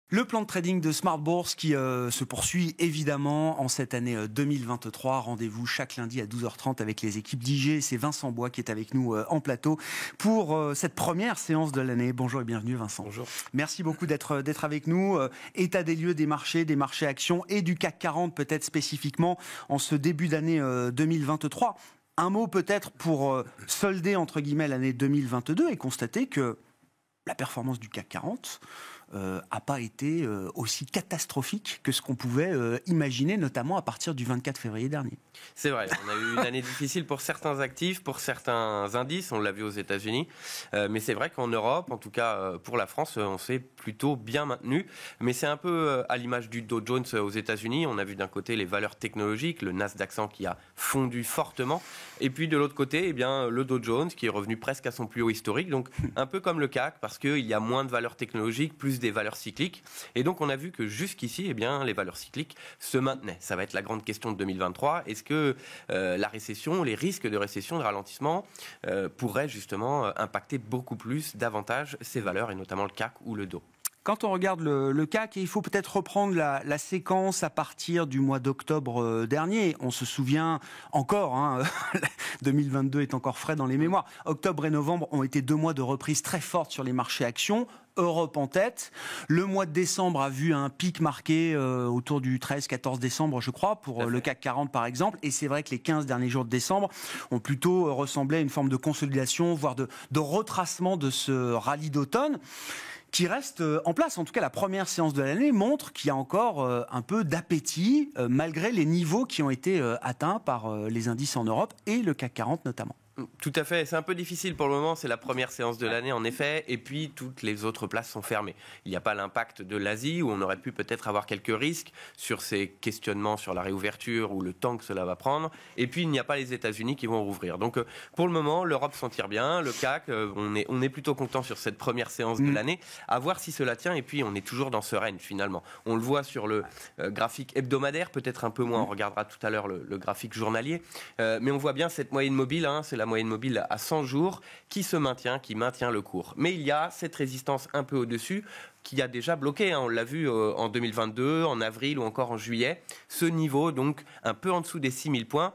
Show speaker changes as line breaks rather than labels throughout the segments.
Le plan de trading de Smart Bourse qui se poursuit évidemment en cette année 2023. Rendez-vous chaque lundi à 12h30 avec les équipes d'IG. C'est Vincent Bois qui est avec nous en plateau pour cette première séance de l'année. Bonjour et bienvenue Vincent.
Bonjour.
Merci beaucoup d'être avec nous. État des lieux des marchés actions et du CAC 40 peut-être spécifiquement en ce début d'année 2023. Un mot peut-être pour solder entre guillemets l'année 2022 et constater que la performance du CAC 40 a pas été aussi catastrophique que ce qu'on pouvait imaginer, notamment à partir du 24 février dernier.
C'est vrai, on a eu une année difficile pour certains actifs, pour certains indices, on l'a vu aux États-Unis, mais c'est vrai qu'en Europe, en tout cas pour la France, on s'est plutôt bien maintenu, mais c'est un peu à l'image du Dow Jones aux États-Unis. On a vu d'un côté les valeurs technologiques, le Nasdaq 100 qui a fondu fortement, et puis de l'autre côté, eh bien, le Dow Jones qui est revenu presque à son plus haut historique, donc un peu comme le CAC, parce qu'il y a moins de valeurs technologiques, plus des valeurs cycliques, et donc on a vu que jusqu'ici, eh bien, les valeurs cycliques se maintenaient. Ça va être la grande question de 2023. Est-ce que la récession, les risques de récession, de ralentissement pourraient justement impacter beaucoup plus, davantage ces valeurs, et notamment le CAC ou le Dow?
Quand on regarde le CAC, il faut peut-être reprendre la séquence à partir du mois d'octobre dernier. On se souvient encore, 2022 est encore frais dans les mémoires. Octobre et novembre ont été 2 mois de reprise très forte sur les marchés actions. Europe en tête. Le mois de décembre a vu un pic marqué autour du 13-14 décembre, je crois, pour le CAC 40 par exemple. Et c'est vrai que les 15 derniers jours de décembre ont plutôt ressemblé à une forme de consolidation, voire de retracement de ce rallye d'automne qui reste en place. En tout cas, la première séance de l'année montre qu'il y a encore un peu d'appétit, malgré les niveaux qui ont été atteints par les indices en Europe et le CAC 40 notamment.
Tout à fait, c'est un peu difficile pour le moment, c'est la première séance de l'année en effet, et puis toutes les autres places sont fermées. Il n'y a pas l'impact de l'Asie, où on aurait pu peut-être avoir quelques risques sur ces questionnements sur la réouverture ou le temps que cela va prendre, et puis il n'y a pas les États-Unis qui vont rouvrir. Donc pour le moment, l'Europe s'en tire bien, le CAC, on est plutôt content sur cette première séance de l'année, à voir si cela tient, et puis on est toujours dans ce range finalement. On le voit sur le graphique hebdomadaire, peut-être un peu moins, on regardera tout à l'heure le graphique journalier, mais on voit bien cette moyenne mobile, c'est la moyenne mobile à 100 jours qui maintient le cours. Mais il y a cette résistance un peu au-dessus qui a déjà bloqué, on l'a vu en 2022, en avril ou encore en juillet. Ce niveau, donc un peu en dessous des 6000 points,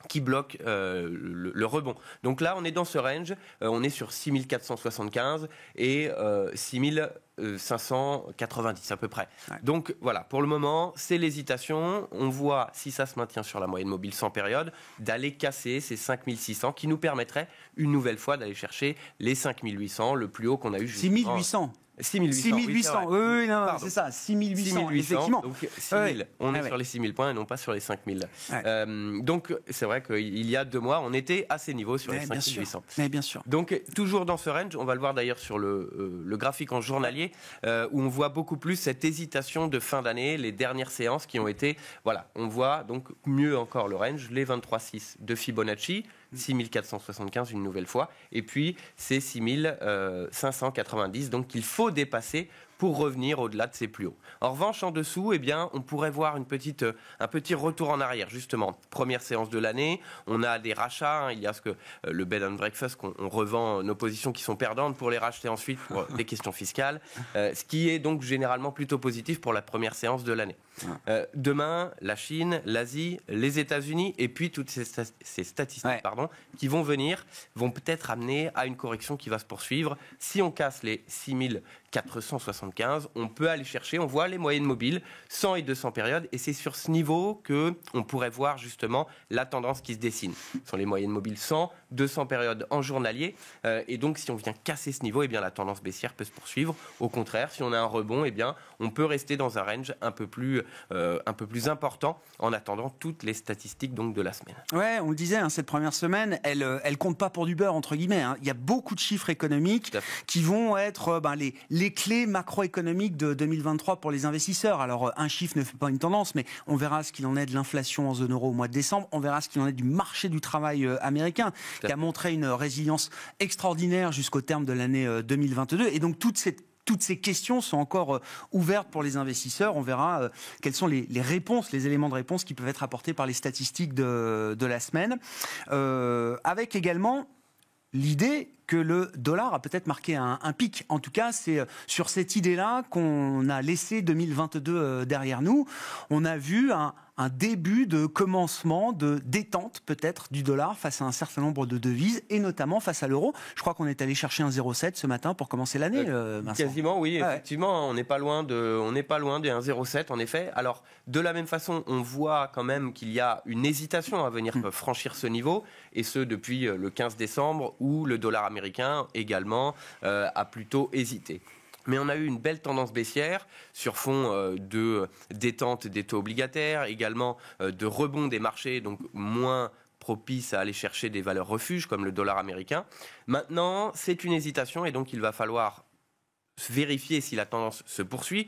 qui bloque le rebond. Donc là, on est dans ce range, on est sur 6475 et 6590 à peu près. Ouais. Donc voilà, pour le moment, c'est l'hésitation. On voit, si ça se maintient sur la moyenne mobile sans période, d'aller casser ces 5600 qui nous permettraient une nouvelle fois d'aller chercher les 5800, le plus haut qu'on a eu.
6800
6800,
oui, non, c'est ça, 6800, effectivement.
Donc 6000, on est sur les 6000 points et non pas sur les 5000. Ouais. Donc c'est vrai qu'il y a 2 mois, on était à ces niveaux sur les 5800.
Mais bien sûr.
Donc toujours dans ce range, on va le voir d'ailleurs sur le graphique en journalier, où on voit beaucoup plus cette hésitation de fin d'année, les dernières séances qui ont été, voilà, on voit donc mieux encore le range, les 23,6 de Fibonacci, 6475 une nouvelle fois, et puis c'est 6590, donc il faut dépasser pour revenir au-delà de ces plus hauts. En revanche, en dessous, eh bien, on pourrait voir un petit retour en arrière, justement. Première séance de l'année, on a des rachats, il y a le bed and breakfast, qu'on revend nos positions qui sont perdantes pour les racheter ensuite pour des questions fiscales, ce qui est donc généralement plutôt positif pour la première séance de l'année. Demain, la Chine, l'Asie, les États-Unis, et puis toutes ces statistiques qui vont venir, vont peut-être amener à une correction qui va se poursuivre. Si on casse les 6475, on peut aller chercher, on voit les moyennes mobiles, 100 et 200 périodes, et c'est sur ce niveau qu'on pourrait voir justement la tendance qui se dessine. Ce sont les moyennes mobiles 100, 200 périodes en journalier, et donc si on vient casser ce niveau, eh bien la tendance baissière peut se poursuivre. Au contraire, si on a un rebond, eh bien on peut rester dans un range un peu plus important en attendant toutes les statistiques donc de la semaine.
Ouais, on le disait, cette première semaine, elle compte pas pour du beurre entre guillemets. Il y a beaucoup de chiffres économiques qui vont être les clés macroéconomiques de 2023 pour les investisseurs. Alors un chiffre ne fait pas une tendance, mais on verra ce qu'il en est de l'inflation en zone euro au mois de décembre. On verra ce qu'il en est du marché du travail américain, qui a montré une résilience extraordinaire jusqu'au terme de l'année 2022. Et donc toutes ces questions sont encore ouvertes pour les investisseurs. On verra quelles sont les réponses, les éléments de réponse qui peuvent être apportés par les statistiques de la semaine. Avec également l'idée que le dollar a peut-être marqué un pic. En tout cas, c'est sur cette idée-là qu'on a laissé 2022 derrière nous. On a vu un début de commencement de détente peut-être du dollar face à un certain nombre de devises et notamment face à l'euro. Je crois qu'on est allé chercher un 0,7 ce matin pour commencer l'année, Vincent.
Quasiment, oui, effectivement, on n'est pas loin des 1,07 en effet. Alors, de la même façon, on voit quand même qu'il y a une hésitation à venir franchir ce niveau, et ce depuis le 15 décembre où le dollar américain également a plutôt hésité. Mais on a eu une belle tendance baissière sur fond de détente des taux obligataires, également de rebond des marchés, donc moins propice à aller chercher des valeurs refuges comme le dollar américain. Maintenant, c'est une hésitation et donc il va falloir vérifier si la tendance se poursuit.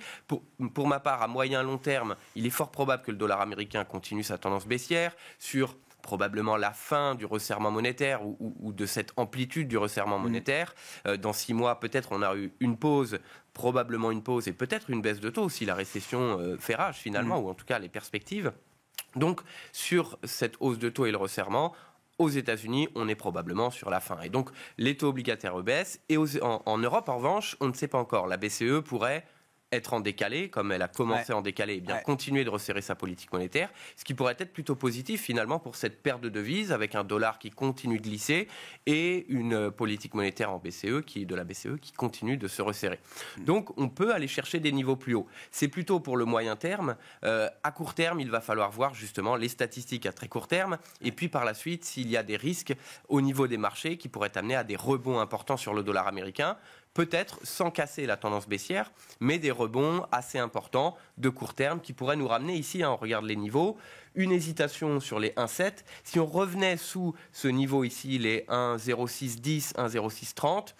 Pour ma part, à moyen long terme, il est fort probable que le dollar américain continue sa tendance baissière sur probablement la fin du resserrement monétaire ou de cette amplitude du resserrement monétaire. Dans 6 mois, peut-être on a eu une pause, probablement une pause et peut-être une baisse de taux si la récession fait rage finalement, ou en tout cas les perspectives. Donc sur cette hausse de taux et le resserrement, aux États-Unis, on est probablement sur la fin. Et donc les taux obligataires baissent. Et en Europe, en revanche, on ne sait pas encore. La BCE pourrait être en décalé, comme elle a commencé en décalé, et bien continuer de resserrer sa politique monétaire, ce qui pourrait être plutôt positif finalement pour cette perte de devises avec un dollar qui continue de glisser et une politique monétaire de la BCE qui continue de se resserrer. Donc on peut aller chercher des niveaux plus hauts. C'est plutôt pour le moyen terme. À court terme, il va falloir voir justement les statistiques à très court terme et puis par la suite s'il y a des risques au niveau des marchés qui pourraient amener à des rebonds importants sur le dollar américain. Peut-être sans casser la tendance baissière, mais des rebonds assez importants de court terme qui pourraient nous ramener ici, on regarde les niveaux, une hésitation sur les 1,7. Si on revenait sous ce niveau ici, les 1,0610, 1,0630,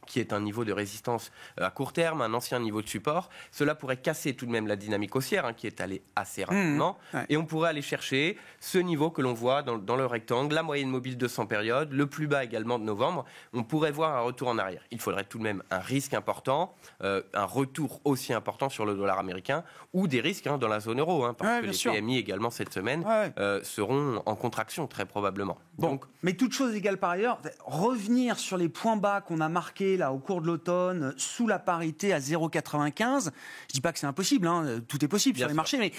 qui est un niveau de résistance à court terme, un ancien niveau de support, cela pourrait casser tout de même la dynamique haussière qui est allée assez rapidement. Et on pourrait aller chercher ce niveau que l'on voit dans le rectangle, la moyenne mobile 200 périodes, le plus bas également de novembre. On pourrait voir un retour en arrière. Il faudrait tout de même un risque important, un retour aussi important sur le dollar américain ou des risques dans la zone euro, parce que les PMI également cette semaine seront en contraction très probablement.
Donc, mais toute chose égale par ailleurs, revenir sur les points bas qu'on a marqués là, au cours de l'automne, sous la parité à 0,95, je dis pas que c'est impossible, tout est possible sur les marchés, mais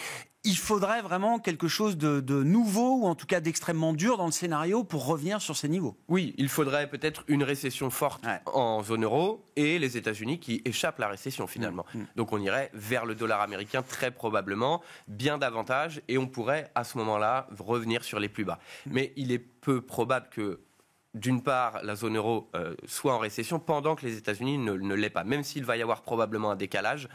il faudrait vraiment quelque chose de nouveau, ou en tout cas d'extrêmement dur dans le scénario pour revenir sur ces niveaux.
Oui, il faudrait peut-être une récession forte en zone euro et les États-Unis qui échappent à la récession finalement. Donc on irait vers le dollar américain très probablement, bien davantage, et on pourrait à ce moment-là revenir sur les plus bas. Mais il est peu probable que d'une part, la zone euro soit en récession pendant que les États-Unis ne l'aient pas. Même s'il va y avoir probablement un décalage,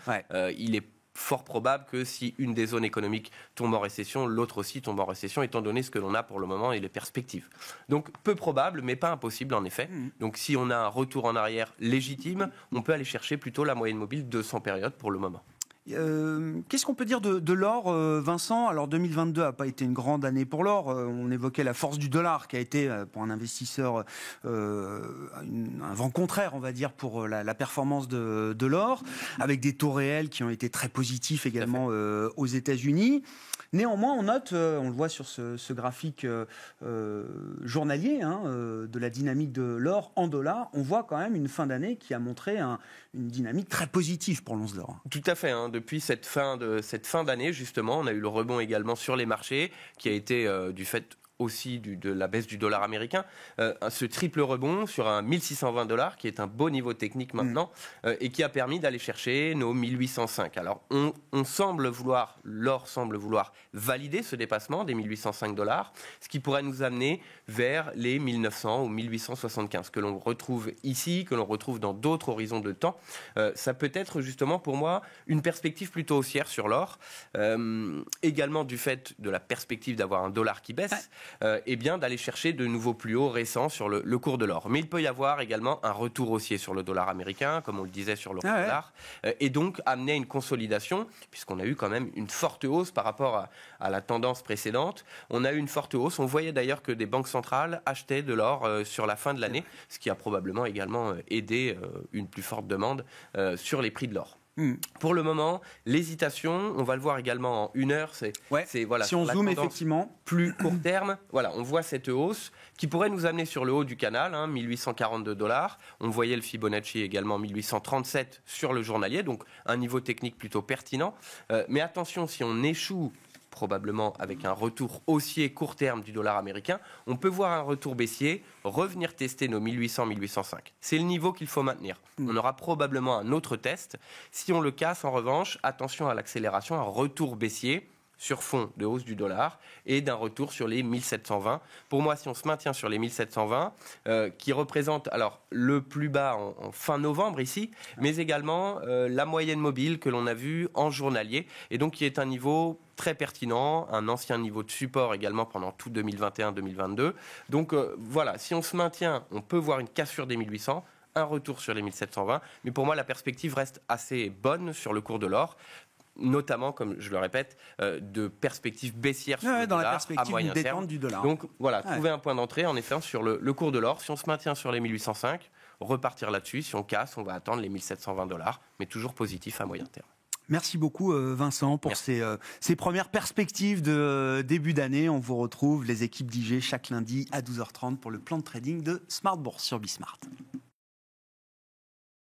il est fort probable que si une des zones économiques tombe en récession, l'autre aussi tombe en récession, étant donné ce que l'on a pour le moment et les perspectives. Donc peu probable, mais pas impossible en effet. Donc si on a un retour en arrière légitime, on peut aller chercher plutôt la moyenne mobile 200 périodes pour le moment.
Qu'est-ce qu'on peut dire de l'or, Vincent? Alors 2022 n'a pas été une grande année pour l'or. On évoquait la force du dollar qui a été pour un investisseur un vent contraire, on va dire, pour la performance de l'or, avec des taux réels qui ont été très positifs également aux États-Unis. Néanmoins, on note, on le voit sur ce graphique journalier de la dynamique de l'or en dollars, on voit quand même une fin d'année qui a montré une dynamique très positive pour l'once d'or.
Tout à fait. Depuis cette fin d'année, justement, on a eu le rebond également sur les marchés qui a été du fait aussi de la baisse du dollar américain, ce triple rebond sur un 1620 $, qui est un beau niveau technique maintenant, et qui a permis d'aller chercher nos 1805. Alors, l'or semble vouloir valider ce dépassement des 1805 $, ce qui pourrait nous amener vers les 1900 ou 1875, que l'on retrouve ici, que l'on retrouve dans d'autres horizons de temps. Ça peut être justement pour moi une perspective plutôt haussière sur l'or, également du fait de la perspective d'avoir un dollar qui baisse, et bien d'aller chercher de nouveaux plus hauts récents sur le cours de l'or. Mais il peut y avoir également un retour haussier sur le dollar américain, comme on le disait sur le dollar, et donc amener à une consolidation, puisqu'on a eu quand même une forte hausse par rapport à la tendance précédente. On a eu une forte hausse. On voyait d'ailleurs que des banques centrales achetaient de l'or sur la fin de l'année, ce qui a probablement également aidé une plus forte demande sur les prix de l'or. Pour le moment, l'hésitation, on va le voir également en 1 heure, voilà,
si on zoome effectivement
plus court terme, voilà, on voit cette hausse qui pourrait nous amener sur le haut du canal, 1842 $. On voyait le Fibonacci également 1837 sur le journalier, donc un niveau technique plutôt pertinent. Mais attention, si on échoue probablement avec un retour haussier court terme du dollar américain, on peut voir un retour baissier, revenir tester nos 1800-1805. C'est le niveau qu'il faut maintenir. On aura probablement un autre test. Si on le casse, en revanche, attention à l'accélération, un retour baissier sur fond de hausse du dollar et d'un retour sur les 1720. Pour moi, si on se maintient sur les 1720, qui représente alors le plus bas en fin novembre ici, mais également la moyenne mobile que l'on a vue en journalier, et donc qui est un niveau très pertinent, un ancien niveau de support également pendant tout 2021-2022. Donc voilà, si on se maintient, on peut voir une cassure des 1800, un retour sur les 1720, mais pour moi la perspective reste assez bonne sur le cours de l'or, notamment, comme je le répète, de perspectives baissières sur le
dans
dollar
la perspective
à moyen
d'une détente
terme.
du dollar.
Donc voilà, trouver un point d'entrée en effet sur le cours de l'or. Si on se maintient sur les 1805, repartir là-dessus. Si on casse, on va attendre les 1720 $, mais toujours positif à moyen terme.
Merci beaucoup Vincent pour ces premières perspectives de début d'année. On vous retrouve les équipes d'IG chaque lundi à 12h30 pour le plan de trading de Smart Bourse sur Bismart.